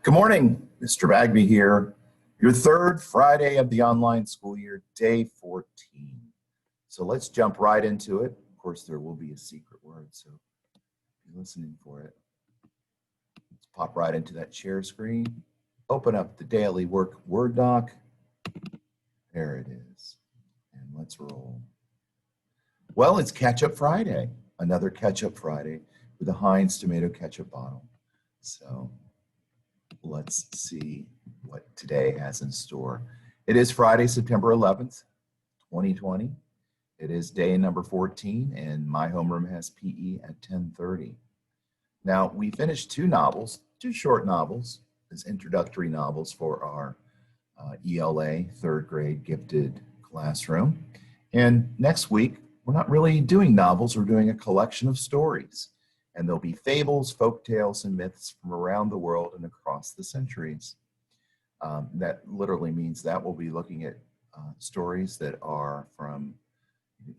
Good morning, Mr. Bagby here. Your third Friday of the online school year, day 14. So let's jump right into it. Of course, there will be a secret word, so be listening for it. Let's pop right into that share screen. Open up the daily work Word doc. There it is. And let's roll. Well, it's Ketchup Friday. Another Ketchup Friday with a Heinz tomato ketchup bottle. So let's see what today has in store. It is Friday, September 11th, 2020. It is day number 14, and my homeroom has PE at 10:30. Now, we finished two short novels, as introductory novels for our ELA, third grade gifted classroom. And next week, we're not really doing novels, we're doing a collection of stories. And there'll be fables, folk tales, and myths from around the world and across the centuries. That literally means that we'll be looking at stories that are from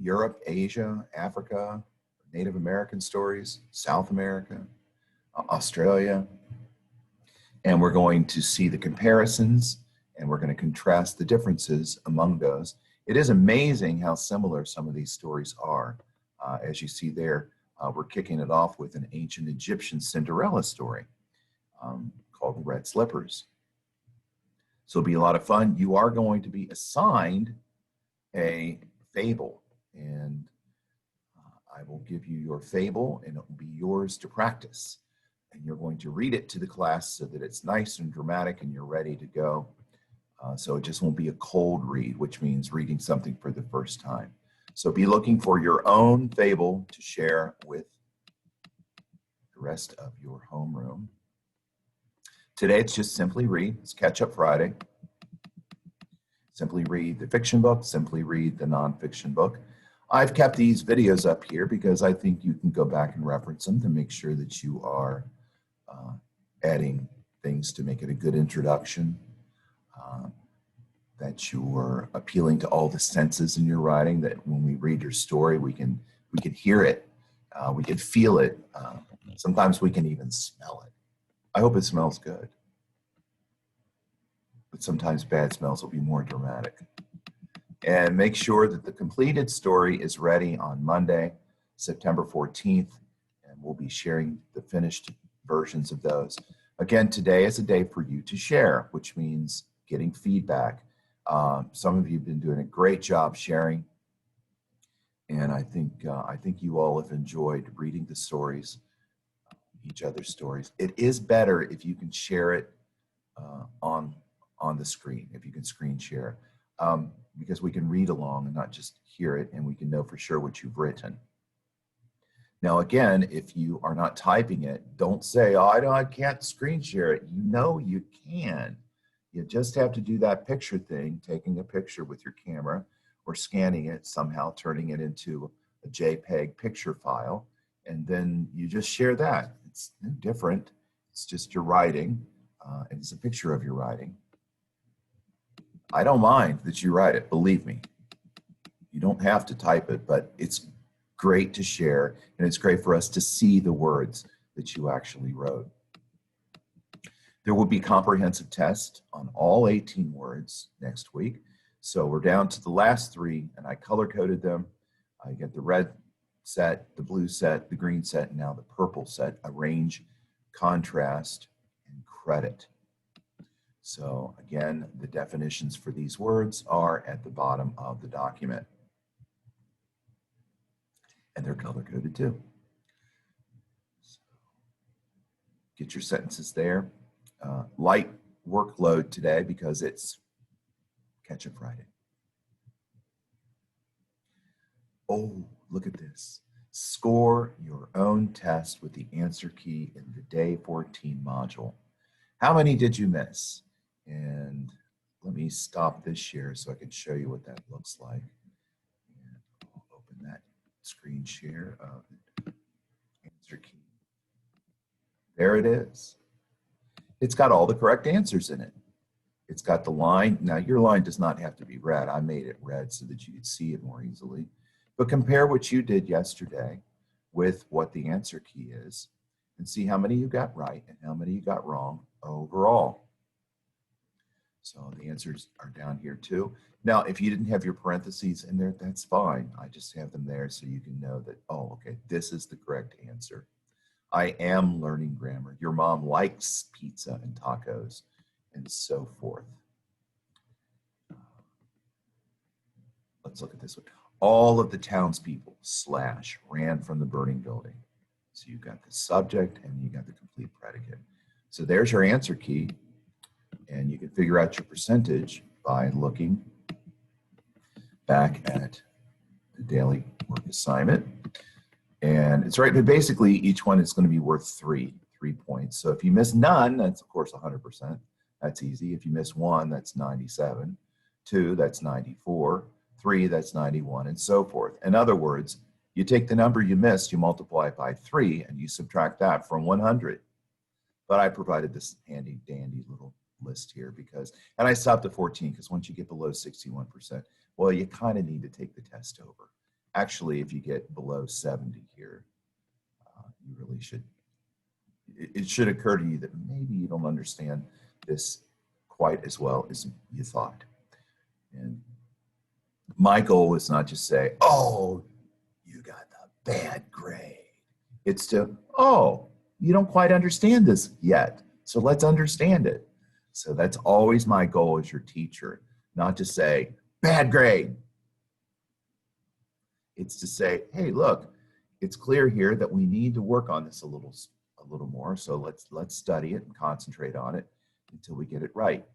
Europe, Asia, Africa, Native American stories, South America, Australia. And we're going to see the comparisons, and we're going to contrast the differences among those. It is amazing how similar some of these stories are. As you see there, we're kicking it off with an ancient Egyptian Cinderella story called The Red Slippers. So it'll be a lot of fun. You are going to be assigned a fable, and I will give you your fable, and it will be yours to practice. And you're going to read it to the class so that it's nice and dramatic and you're ready to go. So it just won't be a cold read, which means reading something for the first time. So be looking for your own fable to share with the rest of your homeroom. Today it's just simply read. It's Catch-Up Friday. Simply read the fiction book, simply read the nonfiction book. I've kept these videos up here because I think you can go back and reference them to make sure that you are adding things to make it a good introduction, that you are appealing to all the senses in your writing, that when we read your story, we can hear it, we can feel it. Sometimes we can even smell it. I hope it smells good. But sometimes bad smells will be more dramatic. And make sure that the completed story is ready on Monday, September 14th, and we'll be sharing the finished versions of those. Again, today is a day for you to share, which means getting feedback. Some of you have been doing a great job sharing, and I think you all have enjoyed reading the stories, each other's stories. It is better if you can share it on the screen, if you can screen share, because we can read along and not just hear it, and we can know for sure what you've written. Now, again, if you are not typing it, don't say, "Oh, I can't screen share it." You know you can. You just have to do that picture thing, taking a picture with your camera or scanning it, somehow turning it into a JPEG picture file, and then you just share that. It's different. It's just your writing, and it's a picture of your writing. I don't mind that you write it, believe me. You don't have to type it, but it's great to share, and it's great for us to see the words that you actually wrote. There will be comprehensive tests on all 18 words next week. So we're down to the last three, and I color-coded them. I get the red set, the blue set, the green set, and now the purple set. Arrange, contrast, and credit. So again, the definitions for these words are at the bottom of the document. And they're color-coded too. So get your sentences there. Light workload today because it's Catch-Up Friday. Oh, look at this. Score your own test with the answer key in the Day 14 module. How many did you miss? And let me stop this share so I can show you what that looks like. And I'll open that screen share of the answer key. There it is. It's got all the correct answers in it. It's got the line. Now, your line does not have to be red. I made it red so that you could see it more easily. But compare what you did yesterday with what the answer key is, and see how many you got right and how many you got wrong overall. So the answers are down here too. Now, if you didn't have your parentheses in there, that's fine. I just have them there so you can know that, oh, okay, this is the correct answer. I am learning grammar. Your mom likes pizza and tacos and so forth. Let's look at this one. All of the townspeople / ran from the burning building. So you got the subject and you got the complete predicate. So there's your answer key. And you can figure out your percentage by looking back at the daily work assignment. And it's right, but basically each one is going to be worth 3 points. So if you miss none, that's of course 100%. That's easy. If you miss 1, that's 97. 2, that's 94. 3, that's 91, and so forth. In other words, you take the number you missed, you multiply it by 3, and you subtract that from 100. But I provided this handy dandy little list here because, and I stopped at 14 because once you get below 61%, well, you kind of need to take the test over. Actually, if you get below 70 here, you really should, it should occur to you that maybe you don't understand this quite as well as you thought. And my goal is not just say, oh, you got the bad grade. It's to, oh, you don't quite understand this yet, so let's understand it. So that's always my goal as your teacher, not to say, bad grade. It's to say, hey, look, it's clear here that we need to work on this a little more, so let's study it and concentrate on it until we get it right.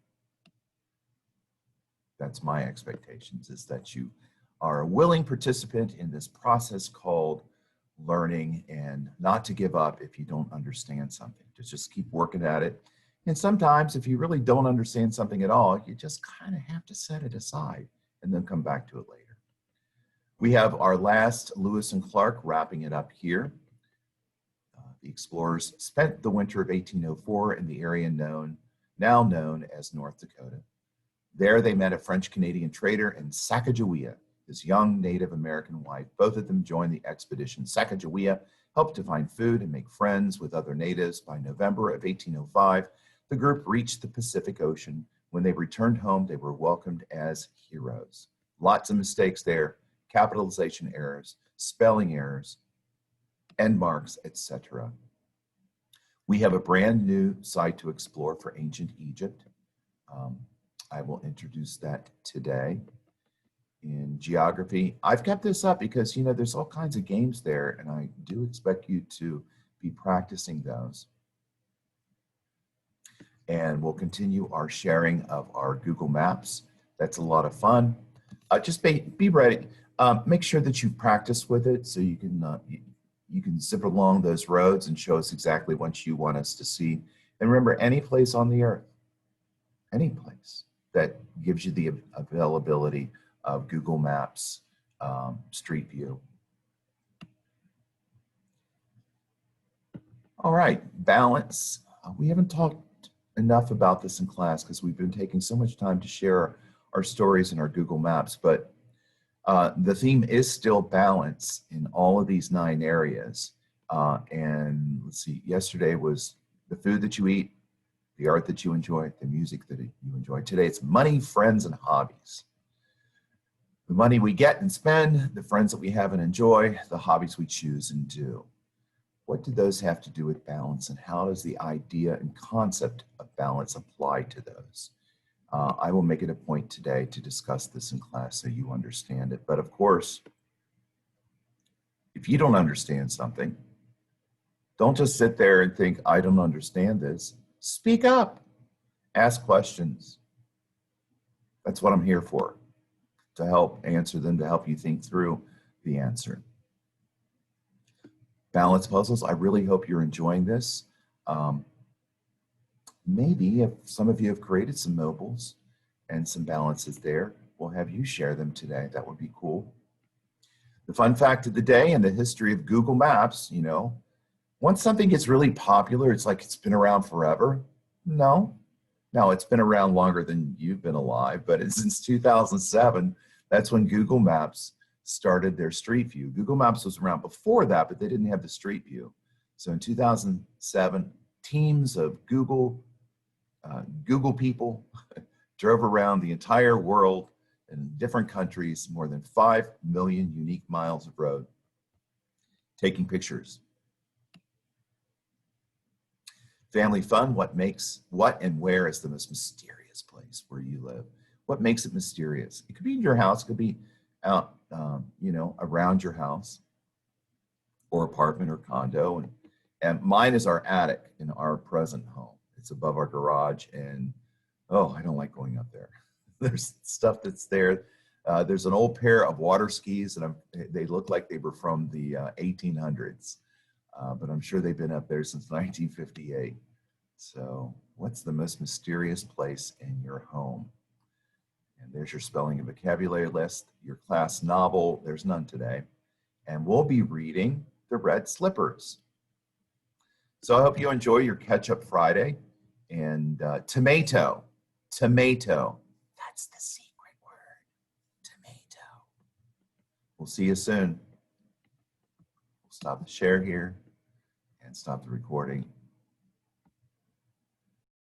That's my expectations, is that you are a willing participant in this process called learning, and not to give up if you don't understand something. Just keep working at it. And sometimes if you really don't understand something at all, you just kind of have to set it aside and then come back to it later. We have our last Lewis and Clark wrapping it up here. The explorers spent the winter of 1804 in the area now known as North Dakota. There they met a French-Canadian trader in Sacagawea, his young Native American wife. Both of them joined the expedition. Sacagawea helped to find food and make friends with other natives. By November of 1805, the group reached the Pacific Ocean. When they returned home, they were welcomed as heroes. Lots of mistakes there, capitalization errors, spelling errors, end marks, etc. We have a brand new site to explore for ancient Egypt. I will introduce that today. In geography, I've kept this up because, you know, there's all kinds of games there, and I do expect you to be practicing those. And we'll continue our sharing of our Google Maps. That's a lot of fun. Just be ready. Make sure that you practice with it so you can zip along those roads and show us exactly what you want us to see. And remember, any place on the earth, any place that gives you the availability of Google Maps, Street View. All right, balance. We haven't talked enough about this in class because we've been taking so much time to share our stories in our Google Maps, but the theme is still balance in all of these 9 areas. And let's see, yesterday was the food that you eat, the art that you enjoy, the music that you enjoy. Today it's money, friends, and hobbies. The money we get and spend, the friends that we have and enjoy, the hobbies we choose and do. What do those have to do with balance, and how does the idea and concept of balance apply to those? I will make it a point today to discuss this in class so you understand it. But of course, if you don't understand something, don't just sit there and think, I don't understand this. Speak up. Ask questions. That's what I'm here for, to help answer them, to help you think through the answer. Balance puzzles, I really hope you're enjoying this. Maybe if some of you have created some mobiles and some balances there, we'll have you share them today. That would be cool. The fun fact of the day in the history of Google Maps, you know, once something gets really popular, it's like it's been around forever. No, it's been around longer than you've been alive, but since 2007, that's when Google Maps started their Street View. Google Maps was around before that, but they didn't have the Street View. So in 2007, teams of Google people drove around the entire world in different countries, more than 5 million unique miles of road, taking pictures. Family fun, what and where is the most mysterious place where you live? What makes it mysterious? It could be in your house, it could be out, around your house or apartment or condo. And mine is our attic in our present home. It's above our garage, and oh, I don't like going up there. There's stuff that's there. There's an old pair of water skis, and they look like they were from the 1800s, but I'm sure they've been up there since 1958. So what's the most mysterious place in your home? And there's your spelling and vocabulary list, your class novel. There's none today. And we'll be reading The Red Slippers. So I hope you enjoy your Catch-Up Friday. And tomato, that's the secret word, tomato. We'll see you soon. We'll stop the share here and stop the recording.